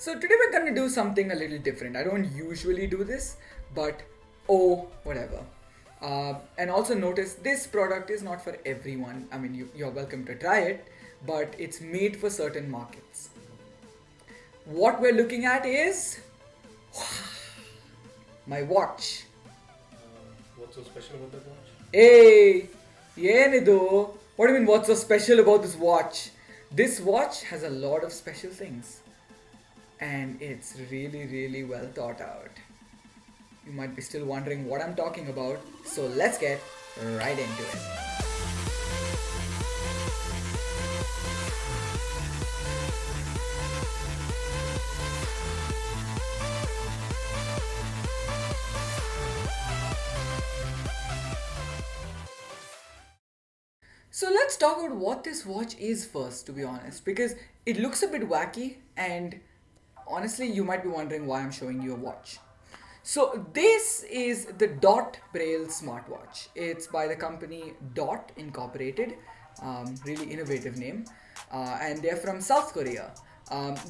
So today we're gonna do something a little different. I don't usually do this, but oh, whatever. And also notice this product is not for everyone. I mean, you're welcome to try it, but it's made for certain markets. What we're looking at is my watch. What's so special about that watch? Hey, ಏನಿದು? What do you mean what's so special about this watch? This watch has a lot of special things. And it's really, really well thought out. You might be still wondering what I'm talking about, so let's get right into it. So let's talk about what this watch is first, to be honest, because it looks a bit wacky, and honestly, you might be wondering why I'm showing you a watch. So this is the Dot Braille smartwatch. It's by the company Dot Incorporated, really innovative name, and they're from South Korea.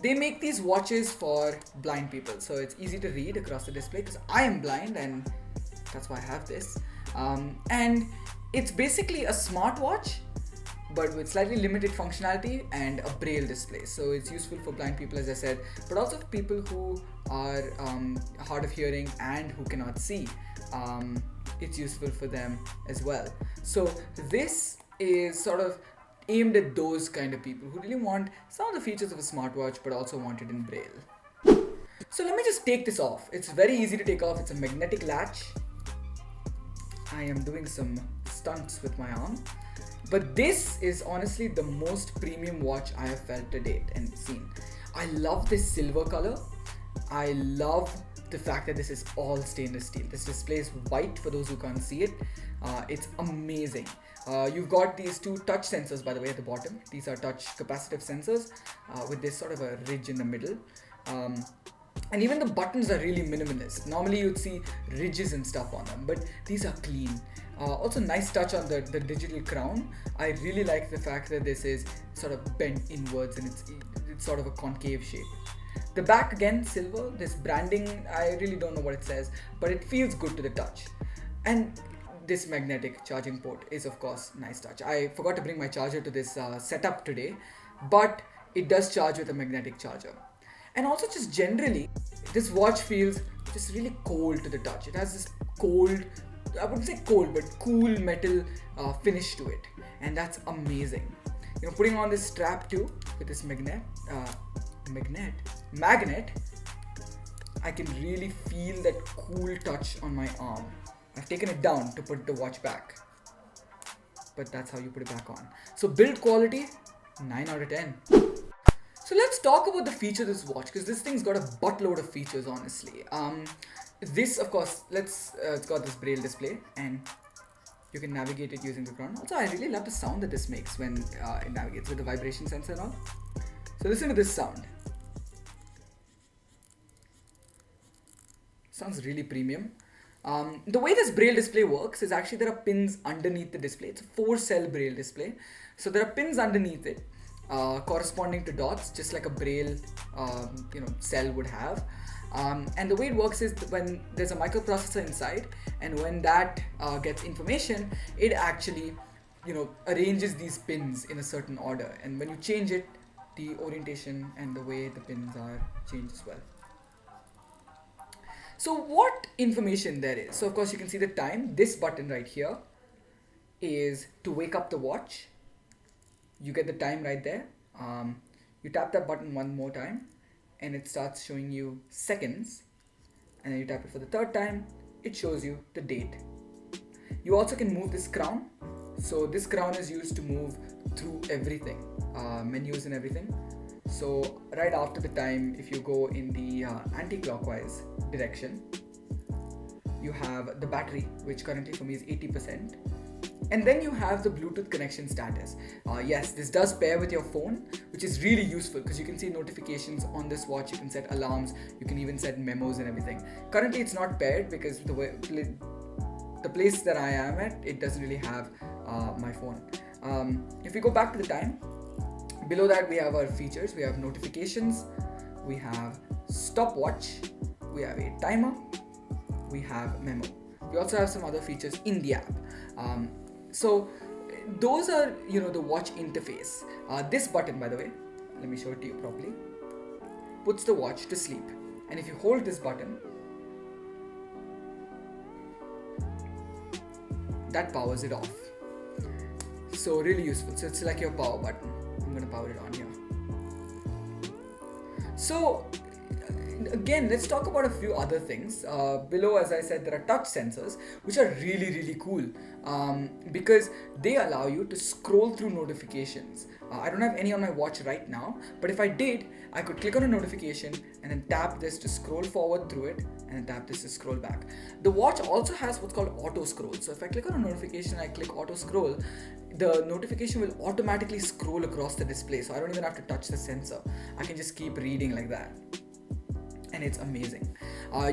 They make these watches for blind people, so it's easy to read across the display because I am blind and that's why I have this. And it's basically a smartwatch but with slightly limited functionality and a braille display. So it's useful for blind people, as I said, but also for people who are hard of hearing and who cannot see. It's useful for them as well. So this is sort of aimed at those kind of people who really want some of the features of a smartwatch but also want it in braille. So let me just take this off. It's very easy to take off. It's a magnetic latch. I am doing some stunts with my arm. But this is honestly the most premium watch I have felt to date and seen. I love this silver color. I love the fact that this is all stainless steel. This display is white for those who can't see it. It's amazing. You've got these two touch sensors, by the way, at the bottom. These are touch capacitive sensors with this sort of a ridge in the middle. And even the buttons are really minimalist. Normally you'd see ridges and stuff on them, but these are clean. Also nice touch on the digital crown. I really like the fact that this is sort of bent inwards and it's sort of a concave shape. The back again, silver. This branding, I really don't know what it says, but it feels good to the touch. And this magnetic charging port is of course nice touch. I forgot to bring my charger to this setup today, but it does charge with a magnetic charger. And also just generally, this watch feels just really cold to the touch. It has this cold, I wouldn't say cold, but cool metal finish to it. And that's amazing. You know, putting on this strap too, with this magnet, I can really feel that cool touch on my arm. I've taken it down to put the watch back. But that's how you put it back on. So build quality, 9 out of 10. So let's talk about the feature of this watch, because this thing's got a buttload of features, honestly. This, of course, it's got this braille display, and you can navigate it using the crown. Also, I really love the sound that this makes when it navigates with the vibration sensor and all. So listen to this sound. Sounds really premium. The way this braille display works is actually there are pins underneath the display. It's a 4-cell braille display. So there are pins underneath it. Corresponding to dots, just like a braille cell would have. And the way it works is when there's a microprocessor inside, and when that gets information, it actually arranges these pins in a certain order, and when you change it, the orientation and the way the pins are changed as well. So what information there is? So of course you can see the time. This button right here is to wake up the watch. You get the time right there. You tap that button one more time and it starts showing you seconds, and then you tap it for the third time, it shows you the date. You also can move this crown. So this crown is used to move through everything, menus and everything. So right after the time, if you go in the anti-clockwise direction, you have the battery, which currently for me is 80%. And then you have the Bluetooth connection status. Yes, this does pair with your phone, which is really useful because you can see notifications on this watch. You can set alarms, you can even set memos and everything. Currently it's not paired because the place that I am at, it doesn't really have my phone. If we go back to the time, below that we have our features. We have notifications, we have stopwatch, we have a timer, we have memo. We also have some other features in the app. So those are the watch interface. This button, by the way, let me show it to you properly, puts the watch to sleep. And if you hold this button, that powers it off. So really useful. So it's like your power button. I'm gonna power it on here. So again, let's talk about a few other things. Below, as I said, there are touch sensors, which are really cool because they allow you to scroll through notifications. I don't have any on my watch right now, but if I did, I could click on a notification and then tap this to scroll forward through it, and then tap this to scroll back. The watch also has what's called auto scroll. So if I click on a notification, I click auto scroll, the notification will automatically scroll across the display. So I don't even have to touch the sensor. I can just keep reading like that. And it's amazing.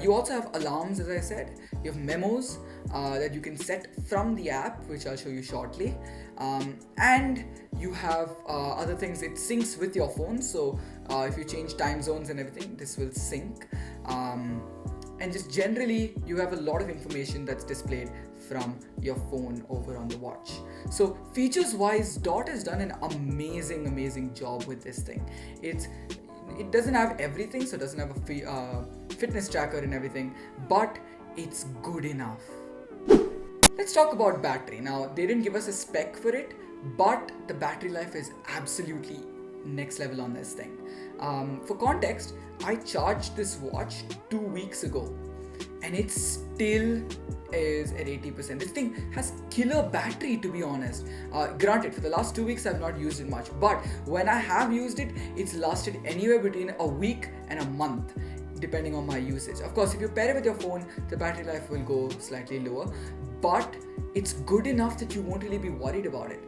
You also have alarms, as I said. You have memos that you can set from the app, which I'll show you shortly. And you have other things. It syncs with your phone. So if you change time zones and everything, this will sync. And just generally, you have a lot of information that's displayed from your phone over on the watch. So features wise, Dot has done an amazing job with this thing. It doesn't have everything, so it doesn't have a fitness tracker and everything, but it's good enough. Let's talk about battery. Now, they didn't give us a spec for it, but the battery life is absolutely next level on this thing. For context, I charged this watch 2 weeks ago, and it still is at 80%. This thing has killer battery, to be honest. Granted, for the last 2 weeks I've not used it much, but when I have used it, it's lasted anywhere between a week and a month, depending on my usage. Of course, if you pair it with your phone, the battery life will go slightly lower, but it's good enough that you won't really be worried about it.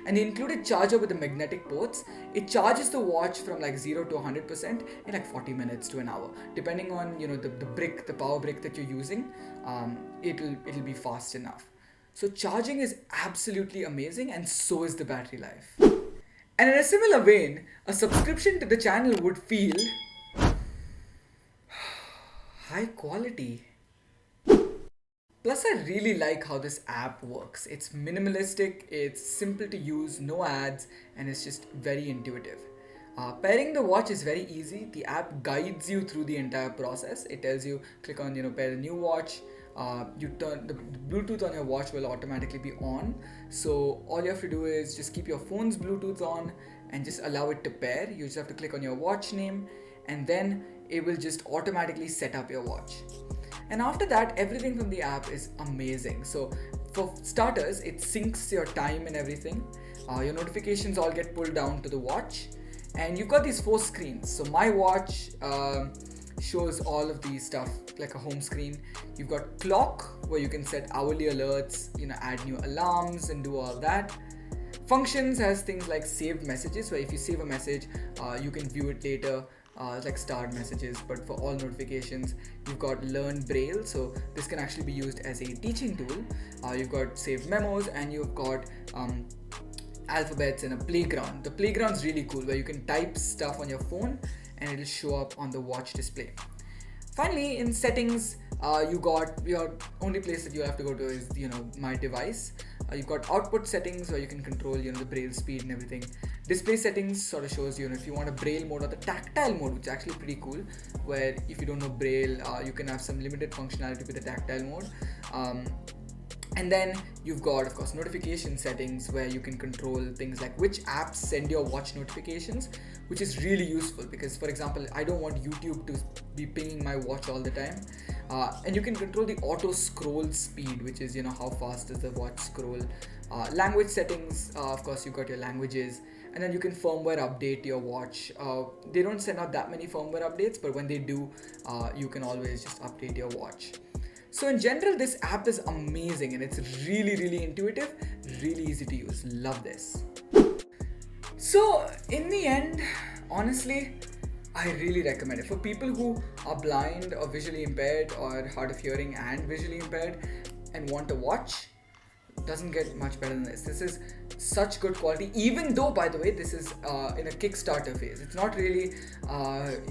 And the included charger with the magnetic ports, it charges the watch from like 0 to 100% in like 40 minutes to an hour, depending on the power brick that you're using. It'll be fast enough. So charging is absolutely amazing, and so is the battery life. And in a similar vein, a subscription to the channel would feel high quality. Plus, I really like how this app works. It's minimalistic, it's simple to use, no ads, and it's just very intuitive. Pairing the watch is very easy. The app guides you through the entire process. It tells you, click on, pair a new watch. You turn the Bluetooth on your watch will automatically be on. So all you have to do is just keep your phone's Bluetooth on and just allow it to pair. You just have to click on your watch name, and then it will just automatically set up your watch. And after that, everything from the app is amazing. So for starters, it syncs your time and everything. Your notifications all get pulled down to the watch. And you've got these 4 screens. So my watch shows all of these stuff like a home screen. You've got clock, where you can set hourly alerts, add new alarms and do all that. Functions has things like saved messages, where if you save a message, you can view it later. It's like starred messages, but for all notifications. You've got learn braille, so this can actually be used as a teaching tool. You've got saved memos, and you've got alphabets and a playground. The playground's really cool, where you can type stuff on your phone and it'll show up on the watch display. Finally, in settings, you got your only place that you have to go to is my device. You've got output settings, where you can control the braille speed and everything. Display settings sort of shows if you want a braille mode or the tactile mode, which is actually pretty cool, where if you don't know braille, you can have some limited functionality with the tactile mode. And then you've got, of course, notification settings, where you can control things like which apps send your watch notifications, which is really useful because, for example, I don't want YouTube to be pinging my watch all the time. And you can control the auto scroll speed, which is how fast does the watch scroll. Language settings, of course, you've got your languages, and then you can firmware update your watch. They don't send out that many firmware updates, but when they do, you can always just update your watch. So in general, this app is amazing, and it's really intuitive, really easy to use. Love this. So in the end, honestly, I really recommend it for people who are blind or visually impaired or hard of hearing and visually impaired and want a watch. doesn't get much better than this. This is such good quality, even though, by the way, this is in a Kickstarter phase. It's not really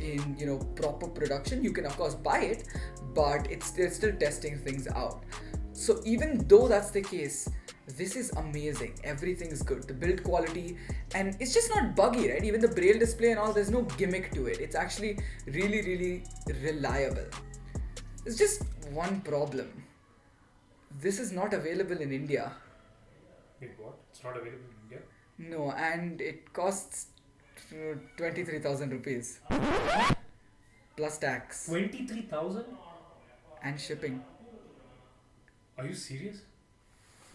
in proper production. You can of course buy it, but they're still testing things out. So even though that's the case, this is amazing. Everything is good. The build quality, and it's just not buggy, right? Even the braille display and all, there's no gimmick to it. It's actually really, really reliable. There's just one problem. This is not available in India. Wait, what? It's not available in India? No, and it costs 23,000 rupees plus tax 23,000? and shipping. Are you serious?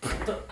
The